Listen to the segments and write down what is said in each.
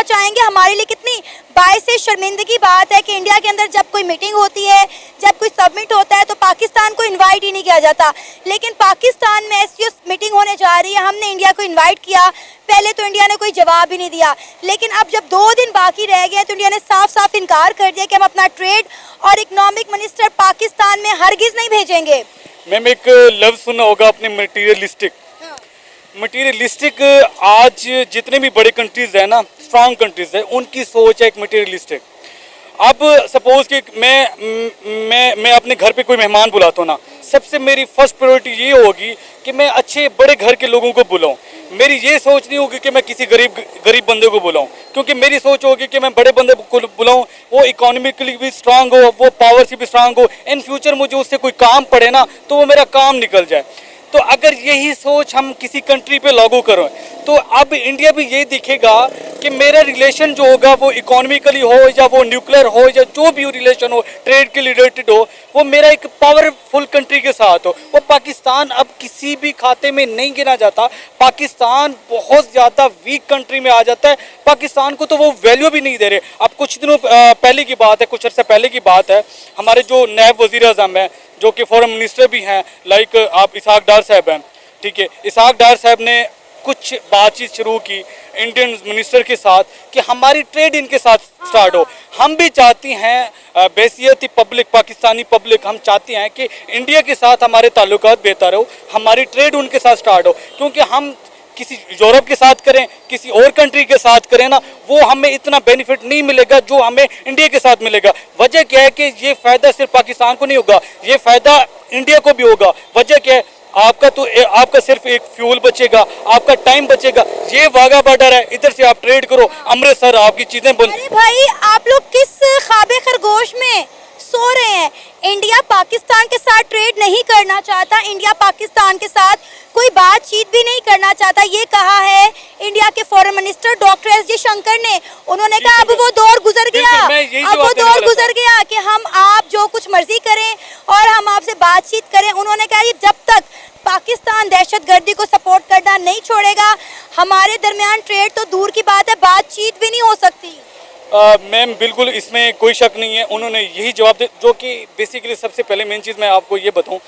चाहेंगे। हमारे लिए कितनी बाइस से शर्मिंदगी बात है कि इंडिया के अंदर जब कोई मीटिंग होती है, जब कोई सबमिट होता है तो पाकिस्तान को इनवाइट ही नहीं किया जाता। लेकिन पाकिस्तान में एससीओ मीटिंग होने जा रही है, हमने इंडिया को इन्वाइट किया, पहले तो इंडिया ने कोई जवाब ही नहीं दिया। लेकिन अब जब 2 दिन बाकी रह गए तो इंडिया ने साफ साफ इनकार कर दिया कि हम अपना ट्रेड और इकोनॉमिक मिनिस्टर पाकिस्तान में हरगिज नहीं भेजेंगे। मैम एक लफ्ज़ सुना होगा अपने मटीरियलिस्टिक आज जितने भी बड़े कंट्रीज है ना, स्ट्रांग कंट्रीज है, उनकी सोच है एक मटीरियलिस्टिक। अब सपोज कि मैं अपने घर पे कोई मेहमान बुलाता हूँ ना, सबसे मेरी फर्स्ट प्रायोरिटी ये होगी कि मैं अच्छे बड़े घर के लोगों को बुलाऊं। मेरी ये सोच नहीं होगी कि मैं किसी गरीब बंदे को बुलाऊं, क्योंकि मेरी सोच होगी कि मैं बड़े बंदे को बुलाऊं, वो इकोनॉमिकली भी स्ट्रांग हो, वो पावर से भी स्ट्रांग हो, इन फ्यूचर मुझे उससे कोई काम पड़े ना तो वो मेरा काम निकल जाए। तो अगर यही सोच हम किसी कंट्री पे लागू करें तो अब इंडिया भी यही दिखेगा कि मेरा रिलेशन जो होगा वो इकोनॉमिकली हो या वो न्यूक्लियर हो या जो भी रिलेशन हो, ट्रेड के रिलेटेड हो, वो मेरा एक पावरफुल कंट्री के साथ हो। वो पाकिस्तान अब किसी भी खाते में नहीं गिना जाता। पाकिस्तान बहुत ज़्यादा वीक कंट्री में आ जाता है। पाकिस्तान को तो वो वैल्यू भी नहीं दे रहे। अब कुछ दिनों पहले की बात है, कुछ अर्से पहले की बात है, हमारे जो नायब वज़ीर आज़म हैं, जो कि फॉरेन मिनिस्टर भी हैं, लाइक आप इसहाक डार साहब हैं, ठीक है, इसहाक डार साहब ने कुछ बातचीत शुरू की इंडियन मिनिस्टर के साथ कि हमारी ट्रेड इनके साथ स्टार्ट हो। हम भी चाहती हैं बैसियती पब्लिक, पाकिस्तानी पब्लिक, हम चाहते हैं कि इंडिया के साथ हमारे ताल्लुकात बेहतर हो, हमारी ट्रेड उनके साथ स्टार्ट हो। क्योंकि हम किसी यूरोप के साथ करें, किसी और कंट्री के साथ करें ना, वो हमें इतना बेनिफिट नहीं मिलेगा जो हमें इंडिया के साथ मिलेगा। वजह क्या है कि ये फ़ायदा सिर्फ पाकिस्तान को नहीं होगा, ये फ़ायदा इंडिया को भी होगा। वजह क्या है, आपका सिर्फ एक फ्यूल बचेगा, आपका टाइम बचेगा। ये वाघा बॉर्डर है, इधर से आप ट्रेड करो, अमृतसर आपकी चीज़ें बन। अरे भाई, आप लोग किस ख्वाबे खरगोश में सो रहे हैं? इंडिया पाकिस्तान के साथ ट्रेड नहीं करना चाहता, इंडिया पाकिस्तान के साथ कोई बातचीत भी नहीं करना चाहता। ये कहा है इंडिया के foreign minister doctor S Jaishankar ने। उन्होंने कहा अब वो दौर गुजर गया, अब वो दौर गुजर गया कि हम आप जो कुछ मर्जी करें और हम आपसे बातचीत करें। उन्होंने कहा ये जब तक पाकिस्तान दहशतगर्दी को सपोर्ट करना नहीं छोड़ेगा, हमारे दरमियान ट्रेड तो दूर की बात है, बातचीत भी नहीं हो सकती। मैम बिल्कुल इसमें कोई शक नहीं है, उन्होंने यही जवाब दिया। जो कि बेसिकली सबसे पहले मेन चीज़ मैं आपको ये बताऊं,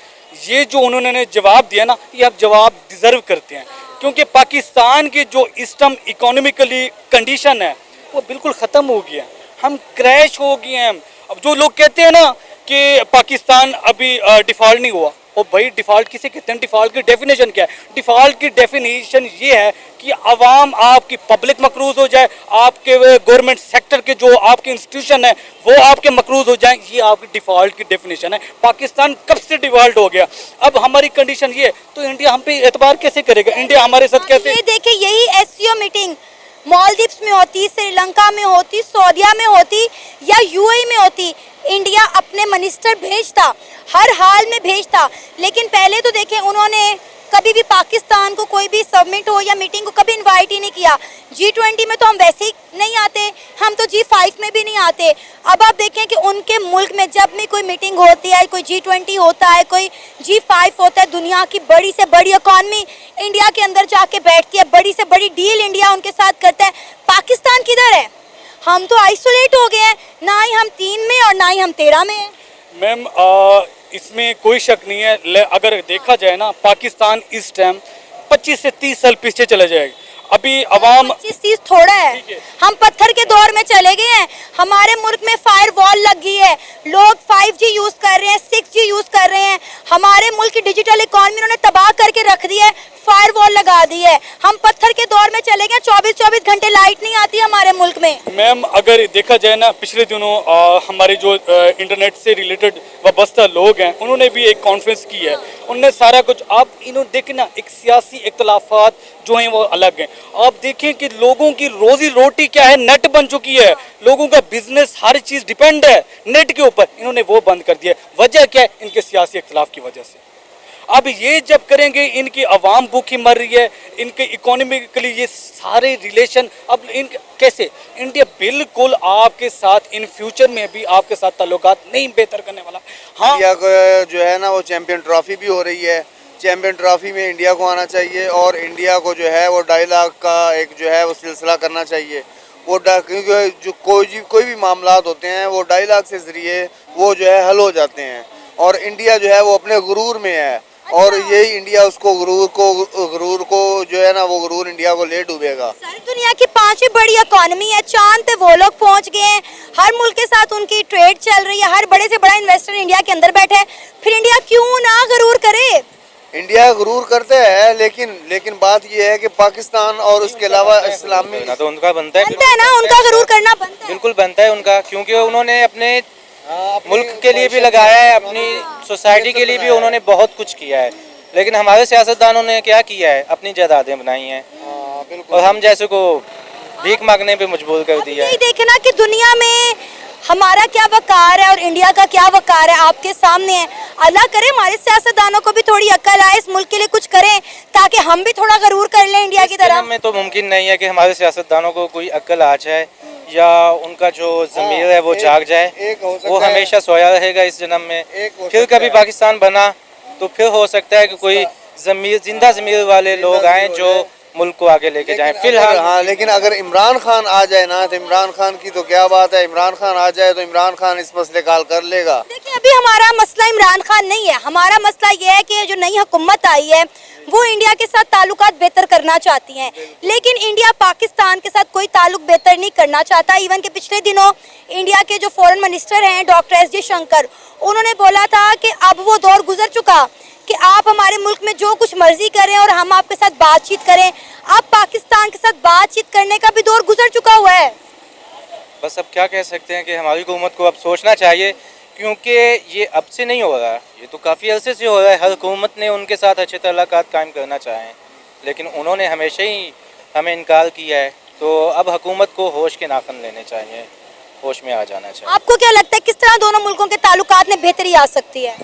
ये जो उन्होंने जवाब दिया ना, ये आप जवाब डिज़र्व करते हैं। क्योंकि पाकिस्तान की जो इस टाइम इकोनॉमिकली कंडीशन है वो बिल्कुल ख़त्म हो गया है, हम क्रैश हो गए हैं। अब जो लोग कहते हैं ना कि पाकिस्तान अभी डिफ़ॉल्ट नहीं हुआ, और भाई डिफ़ॉल्ट किसे कहते हैं? डिफ़ॉल्ट की डेफिनेशन क्या है? डिफ़ॉल्ट की डेफिनेशन ये है कि अवाम, आपकी पब्लिक मकरूज़ हो जाए, आपके गवर्नमेंट सेक्टर के जो आपके इंस्टीट्यूशन है वो आपके मकरूज़ हो जाए, ये आपकी डिफ़ॉल्ट की डेफिनेशन है। पाकिस्तान कब से डिफ़ॉल्ट हो गया? अब हमारी कंडीशन ये, तो इंडिया हम पे एतबार कैसे करेगा? इंडिया हमारे साथ कैसे? ये देखिए, यही एससीओ मीटिंग मालदीव्स में होती, श्रीलंका में होती, सऊदीया में होती या यूएई में होती, इंडिया अपने मिनिस्टर भेजता, हर हाल में भेजता। लेकिन पहले तो देखें, उन्होंने कभी भी पाकिस्तान को कोई भी सबमिट हो या मीटिंग को कभी इनवाइट ही नहीं किया। G20 में तो हम वैसे ही नहीं आते, हम तो G5 में भी नहीं आते। अब आप देखें कि उनके मुल्क में जब भी कोई मीटिंग होती है, कोई G20 होता है, कोई G5 होता है, दुनिया की बड़ी से बड़ी इकॉनमी इंडिया के अंदर जाके बैठती है, बड़ी से बड़ी डील इंडिया उनके साथ करता है। पाकिस्तान किधर है? हम तो आइसोलेट हो गए हैं, ना ही हम 3 में और ना ही हम 13 में हैं। मैम इसमें कोई शक नहीं है। अगर देखा जाए ना, पाकिस्तान इस टाइम 25 से 30 साल पीछे चला जाएगा। अभी अवाम 25-30 थोड़ा है, हम पत्थर के दौर में चले गए हैं। हमारे मुल्क में फायर वॉल लग गई है, लोग 5G यूज कर रहे हैं, 6G यूज कर रहे हैं। हमारे मुल्क की डिजिटल इकॉनमी उन्होंने तबाह करके रख दी है, फायर वॉल लगा दी है। हम पत्थर के दौर में चले गए, 24-24 घंटे लाइट नहीं आती हमारे मुल्क में। मैम अगर देखा जाए ना, पिछले दिनों हमारे जो इंटरनेट से रिलेटेड वाबस्ता लोग हैं, उन्होंने भी एक कॉन्फ्रेंस की है, उनने सारा कुछ, आप इन्होंने देखें ना, एक सियासी इख्तलाफात जो हैं वो अलग हैं। आप देखें कि लोगों की रोजी रोटी क्या है, नेट बन चुकी है, लोगों का बिजनेस हर चीज़ डिपेंड है नेट के ऊपर, इन्होंने वो बंद कर दिया। वजह क्या है? इनके सियासी इख्तलाफ की वजह से। अब ये जब करेंगे, इनकी आवाम भूखी मर रही है, इनके इकोनॉमिकली ये सारे रिलेशन, अब इन कैसे? इंडिया बिल्कुल आपके साथ इन फ्यूचर में भी आपके साथ ताल्लुकात नहीं बेहतर करने वाला। हाँ, इंडिया को जो है ना वो चैम्पियन ट्रॉफी भी हो रही है, चैम्पियन ट्रॉफी में इंडिया को आना चाहिए और इंडिया को जो है वो 2.5 लाख का एक जो है वो सिलसिला करना चाहिए। क्योंकि जो कोई भी मामलात होते हैं वो डायलॉग से ज़रिए वो जो है हल हो जाते हैं। और इंडिया जो है वो अपने गुरूर में है, और यही इंडिया उसको गुरूर को जो है ना, वो गुरूर इंडिया को ले डूबेगा। सारी दुनिया की 5वीं बड़ी इकोनॉमी है, चांद पे वो लोग पहुंच गए हैं, हर मुल्क के साथ उनकी ट्रेड चल रही है, हर बड़े से बड़ा इन्वेस्टर इंडिया के अंदर बैठा है, फिर इंडिया क्यों ना गुरूर करे? इंडिया गुरूर करते हैं, लेकिन बात ये है कि पाकिस्तान और उसके अलावा इस्लामी ना तो उनका बनता है ना, उनका गुरूर करना बनता है। बिल्कुल बनता है उनका, क्योंकि उन्होंने अपने मुल्क के लिए भी लगाया है, अपनी सोसाइटी के लिए भी उन्होंने बहुत कुछ किया है। लेकिन हमारे सियासतदानों ने क्या किया है, अपनी जायदादें बनाई हैं और हम जैसे को भीख मांगने पे मजबूर कर दिया है। यही देखना कि दुनिया में हमारा क्या वकार है और इंडिया का क्या वकार है आपके सामने है। अल्लाह करे हमारे सियासतदानों को भी थोड़ी अक्ल आए, इस मुल्क के लिए कुछ करें ताकि हम भी थोड़ा गरूर कर लें इंडिया की तरह। में तो मुमकिन नहीं है कि हमारे सियासतदानों को कोई अक्ल आ जाए या उनका जो ज़मीर है वो जाग जाए। वो हमेशा सोया रहेगा इस जन्म में। फिर कभी पाकिस्तान बना तो फिर हो सकता है कि कोई जिंदा ज़मीर वाले लोग आए जो मुल्क को आगे लेके जाएं। फिलहाल हाँ, लेकिन अगर इमरान खान आ जाए ना, तो इमरान खान की तो क्या बात है। इमरान खान आ जाए तो इमरान खान इस मसले का हल कर लेगा। देखिए अभी हमारा मसला इमरान खान नहीं है, हमारा मसला ये है कि जो नई हुकूमत आई है वो इंडिया के साथ ताल्लुकात बेहतर करना चाहती है, लेकिन इंडिया पाकिस्तान के साथ कोई ताल्लुक बेहतर नहीं करना चाहता। इवन के पिछले दिनों इंडिया के जो फॉरेन मिनिस्टर हैं डॉक्टर एस जयशंकर, उन्होंने बोला था कि अब वो दौर गुजर चुका कि आप हमारे मुल्क में जो कुछ मर्जी करें और हम आपके साथ बातचीत करें। अब पाकिस्तान के साथ बातचीत करने का भी दौर गुजर चुका हुआ है। बस अब क्या कह सकते हैं कि हमारी हुकूमत को अब सोचना चाहिए, क्योंकि ये अब से नहीं हो रहा, ये तो काफ़ी अरसे से हो रहा है। हर हुकूमत ने उनके साथ अच्छे ताल्लुकात कायम करना चाहें, लेकिन उन्होंने हमेशा ही हमें इनकार किया है। तो अब हुकूमत को होश के नाखन लेने चाहिए, होश में आ जाना चाहिए। आपको क्या लगता है किस तरह दोनों मुल्कों के ताल्लुकात में बेहतरी आ सकती है?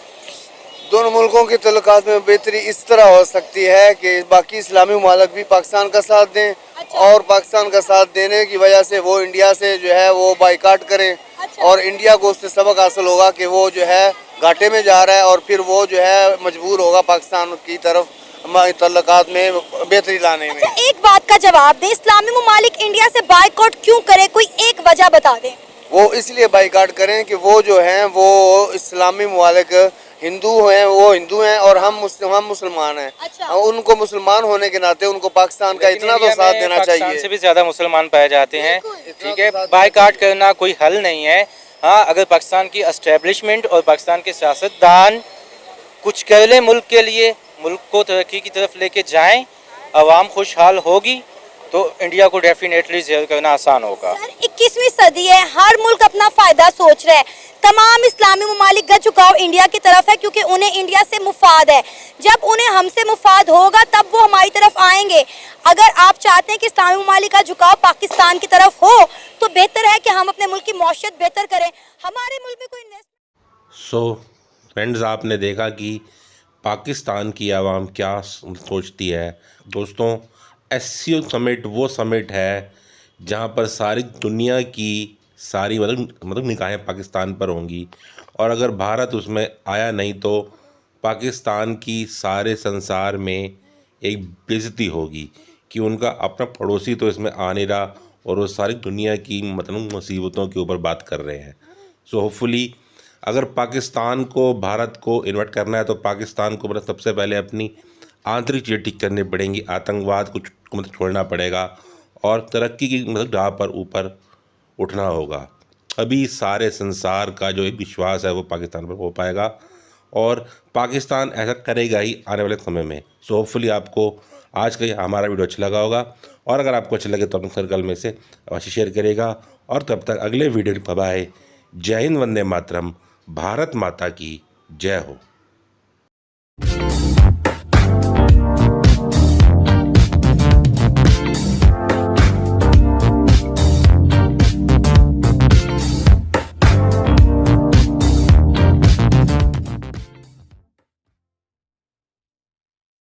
दोनों मुल्कों के ताल्लुकात में बेहतरी इस तरह हो सकती है कि बाकी इस्लामी मुमालिक भी पाकिस्तान का साथ दें, और पाकिस्तान का साथ देने की वजह से वो इंडिया से जो है वो बाइकाट करें, और इंडिया को उससे सबक हासिल होगा कि वो जो है घाटे में जा रहा है, और फिर वो जो है मजबूर होगा पाकिस्तान की तरफ हमारे ताल्लुकात में बेहतरी लाने में। एक बात का जवाब दें, इस्लामी मुमालिक इंडिया से बाइकआउट क्यों करे, कोई एक वजह बता दें। वो इसलिए बाइकाट करें कि वो जो हैं वो इस्लामी मुमालिक हिंदू हैं, वो हिंदू हैं और हम मुसलमान हैं। और उनको मुसलमान होने के नाते उनको पाकिस्तान का इतना तो साथ देना चाहिए। पाकिस्तान से भी ज़्यादा मुसलमान पाए जाते हैं, ठीक है। बाइकाट करना कोई हल नहीं है। हाँ, अगर पाकिस्तान की एस्टेब्लिशमेंट और पाकिस्तान के सियासतदान कुछ कर लें मुल्क के लिए, मुल्क को तरक्की की तरफ लेके जाएं, आवाम खुशहाल होगी, तो इंडिया को डेफिनेटली ज़ेर करना आसान होगा। 21वीं सदी है, हर मुल्क अपना फ़ायदा सोच रहा है। तमाम इस्लामी मुमालिक का झुकाव इंडिया की तरफ है क्योंकि उन्हें इंडिया से मुफाद है। जब उन्हें हमसे मुफाद होगा तब वो हमारी तरफ आएंगे। अगर आप चाहते हैं कि इस्लामी मुमालिक का झुकाव पाकिस्तान की तरफ हो तो बेहतर है कि हम अपने मुल्क की मौशियत बेहतर करें। हमारे मुल्क में कोई फ्रेंड्स, आपने देखा कि पाकिस्तान की आवाम क्या सोचती है। दोस्तों, एससीओ समिट वो समिट है जहाँ पर सारी दुनिया की सारी मतलब निगाहें पाकिस्तान पर होंगी, और अगर भारत उसमें आया नहीं तो पाकिस्तान की सारे संसार में एक बेइज्जती होगी कि उनका अपना पड़ोसी तो इसमें आ नहीं रहा और वो सारी दुनिया की मतलब मुसीबतों के ऊपर बात कर रहे हैं। सो होपफुली अगर पाकिस्तान को भारत को इन्वाइट करना है तो पाकिस्तान को मतलब सबसे पहले अपनी आंतरिक चीज़ें ठीक करनी पड़ेंगी, आतंकवाद को मतलब छोड़ना पड़ेगा और तरक्की की मतलब राह पर ऊपर उठना होगा। अभी सारे संसार का जो एक विश्वास है वो पाकिस्तान पर हो पाएगा और पाकिस्तान ऐसा करेगा ही आने वाले समय में। सो होपफुली आपको आज का हमारा वीडियो अच्छा लगा होगा, और अगर आपको अच्छा लगे तो अपने सर्कल में से अवश्य शेयर करेगा। और तब तक अगले वीडियो बाय। जय हिंद, वंदे मातरम, भारत माता की जय हो।